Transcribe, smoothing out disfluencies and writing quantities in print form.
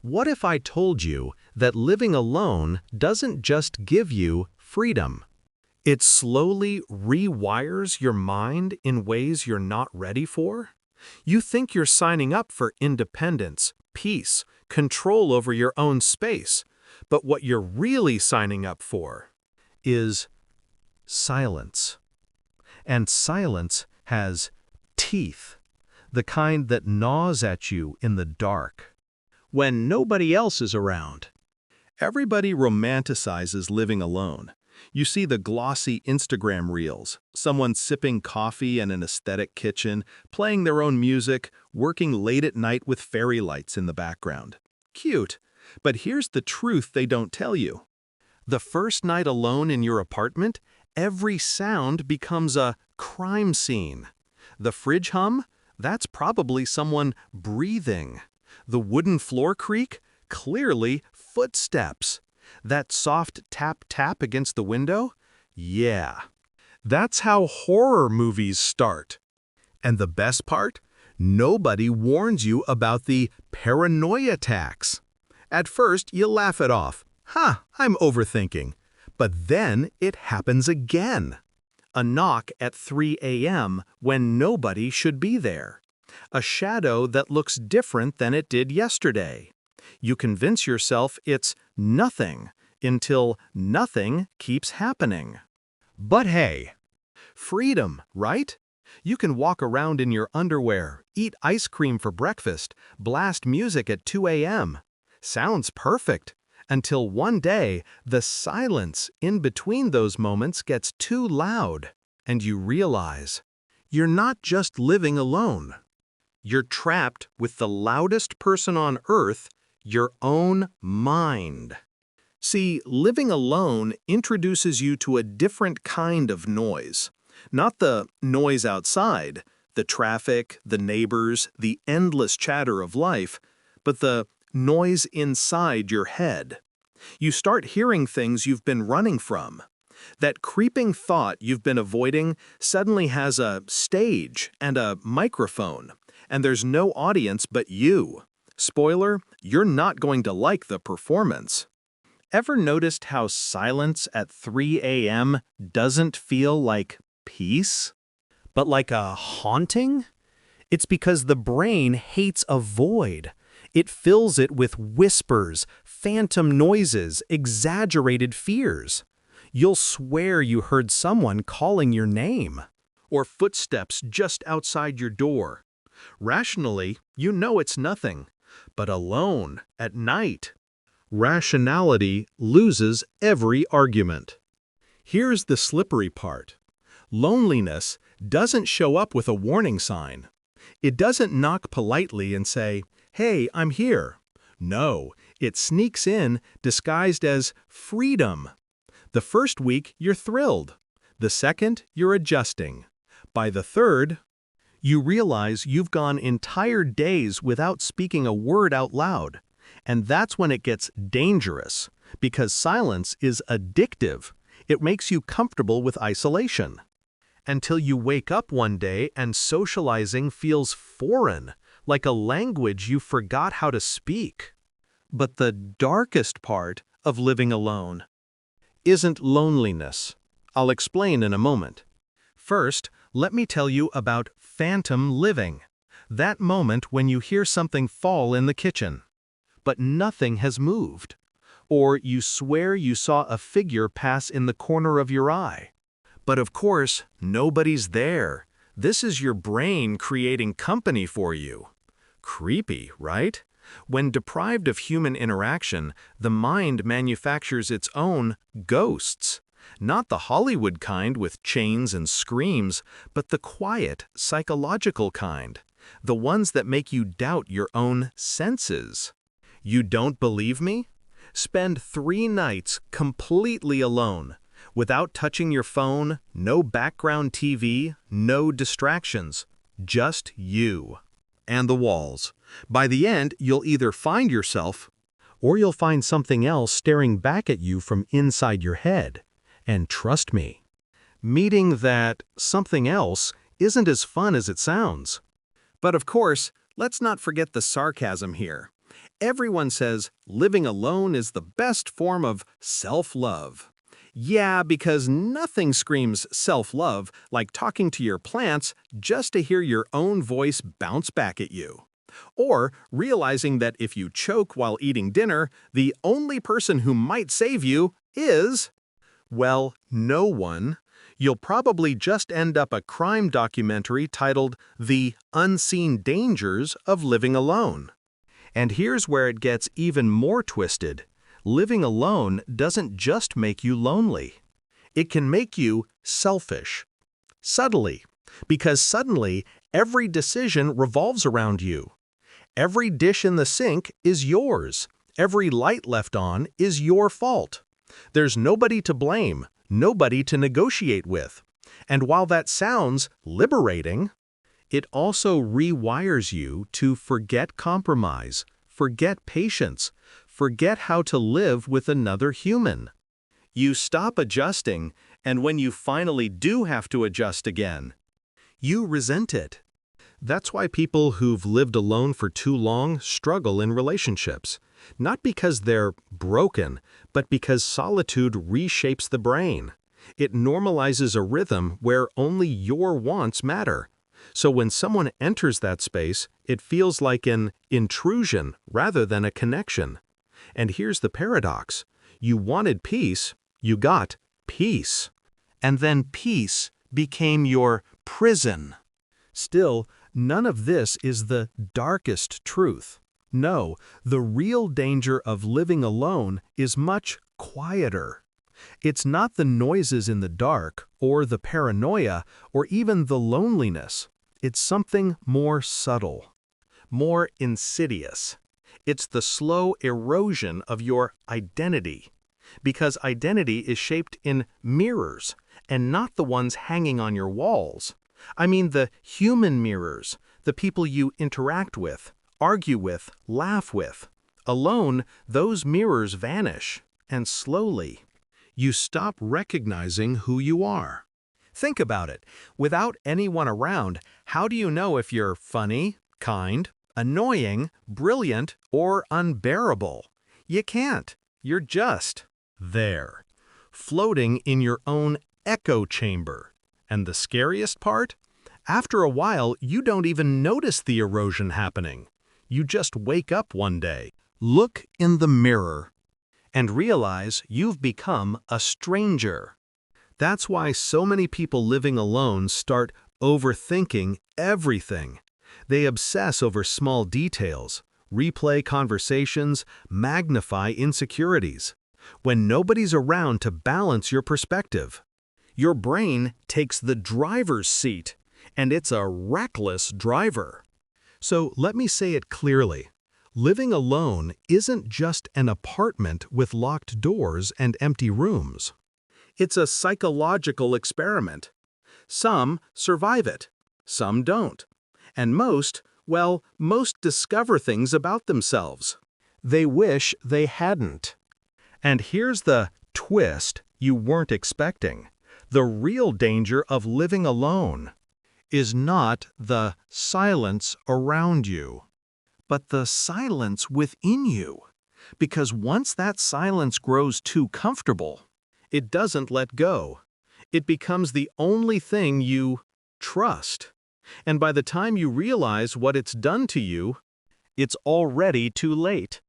What if I told you that living alone doesn't just give you freedom? It slowly rewires your mind in ways you're not ready for? You think you're signing up for independence, peace, control over your own space, but what you're really signing up for is silence. And silence has teeth, the kind that gnaws at you in the dark, when nobody else is around. Everybody romanticizes living alone. You see the glossy Instagram reels, someone sipping coffee in an aesthetic kitchen, playing their own music, working late at night with fairy lights in the background. Cute, but here's the truth they don't tell you. The first night alone in your apartment, every sound becomes a crime scene. The fridge hum? That's probably someone breathing. The wooden floor creak? Clearly footsteps. That soft tap-tap against the window? Yeah. That's how horror movies start. And the best part? Nobody warns you about the paranoia attacks. At first, you laugh it off. I'm overthinking. But then it happens again. A knock at 3 a.m. when nobody should be there. A shadow that looks different than it did yesterday. You convince yourself it's nothing until nothing keeps happening. But hey, freedom, right? You can walk around in your underwear, eat ice cream for breakfast, blast music at 2 a.m. Sounds perfect. Until one day, the silence in between those moments gets too loud, and you realize you're not just living alone. You're trapped with the loudest person on earth, your own mind. See, living alone introduces you to a different kind of noise. Not the noise outside, the traffic, the neighbors, the endless chatter of life, but the noise inside your head. You start hearing things you've been running from. That creeping thought you've been avoiding suddenly has a stage and a microphone, and there's no audience but you. Spoiler, you're not going to like the performance. Ever noticed how silence at 3 a.m. doesn't feel like peace, but like a haunting? It's because the brain hates a void. It fills it with whispers, phantom noises, exaggerated fears. You'll swear you heard someone calling your name, or footsteps just outside your door. Rationally, you know it's nothing, but alone, at night, rationality loses every argument. Here's the slippery part. Loneliness doesn't show up with a warning sign. It doesn't knock politely and say, "Hey, I'm here." No, it sneaks in disguised as freedom. The first week, you're thrilled. The second, you're adjusting. By the third, you realize you've gone entire days without speaking a word out loud. And that's when it gets dangerous, because silence is addictive. It makes you comfortable with isolation. Until you wake up one day and socializing feels foreign, like a language you forgot how to speak. But the darkest part of living alone isn't loneliness. I'll explain in a moment. First, let me tell you about phantom living. That moment when you hear something fall in the kitchen, but nothing has moved. Or you swear you saw a figure pass in the corner of your eye. But of course, nobody's there. This is your brain creating company for you. Creepy, right? When deprived of human interaction, the mind manufactures its own ghosts. Not the Hollywood kind with chains and screams, but the quiet, psychological kind. The ones that make you doubt your own senses. You don't believe me? Spend 3 nights completely alone. Without touching your phone, no background TV, no distractions. Just you. And the walls. By the end, you'll either find yourself, or you'll find something else staring back at you from inside your head. And trust me, meeting that something else isn't as fun as it sounds. But of course, let's not forget the sarcasm here. Everyone says living alone is the best form of self-love. Yeah, because nothing screams self-love like talking to your plants just to hear your own voice bounce back at you. Or realizing that if you choke while eating dinner, the only person who might save you is, well, no one. You'll probably just end up a crime documentary titled The Unseen Dangers of Living Alone. And here's where it gets even more twisted. Living alone doesn't just make you lonely. It can make you selfish. Subtly. Because suddenly, every decision revolves around you. Every dish in the sink is yours. Every light left on is your fault. There's nobody to blame, nobody to negotiate with. And while that sounds liberating, it also rewires you to forget compromise, forget patience, forget how to live with another human. You stop adjusting, and when you finally do have to adjust again, you resent it. That's why people who've lived alone for too long struggle in relationships. Not because they're broken, but because solitude reshapes the brain. It normalizes a rhythm where only your wants matter. So when someone enters that space, it feels like an intrusion rather than a connection. And here's the paradox. You wanted peace, you got peace. And then peace became your prison. Still, none of this is the darkest truth. No, the real danger of living alone is much quieter. It's not the noises in the dark, or the paranoia, or even the loneliness. It's something more subtle, more insidious. It's the slow erosion of your identity. Because identity is shaped in mirrors, and not the ones hanging on your walls. I mean the human mirrors, the people you interact with, argue with, laugh with. Alone, those mirrors vanish, and slowly, you stop recognizing who you are. Think about it. Without anyone around, how do you know if you're funny, kind, annoying, brilliant, or unbearable? You can't. You're just there, floating in your own echo chamber. And the scariest part? After a while, you don't even notice the erosion happening. You just wake up one day, look in the mirror, and realize you've become a stranger. That's why so many people living alone start overthinking everything. They obsess over small details, replay conversations, magnify insecurities. When nobody's around to balance your perspective, your brain takes the driver's seat, and it's a reckless driver. So let me say it clearly. Living alone isn't just an apartment with locked doors and empty rooms. It's a psychological experiment. Some survive it, some don't. And most discover things about themselves they wish they hadn't. And here's the twist you weren't expecting. The real danger of living alone is not the silence around you, but the silence within you. Because once that silence grows too comfortable, it doesn't let go. It becomes the only thing you trust. And by the time you realize what it's done to you, it's already too late.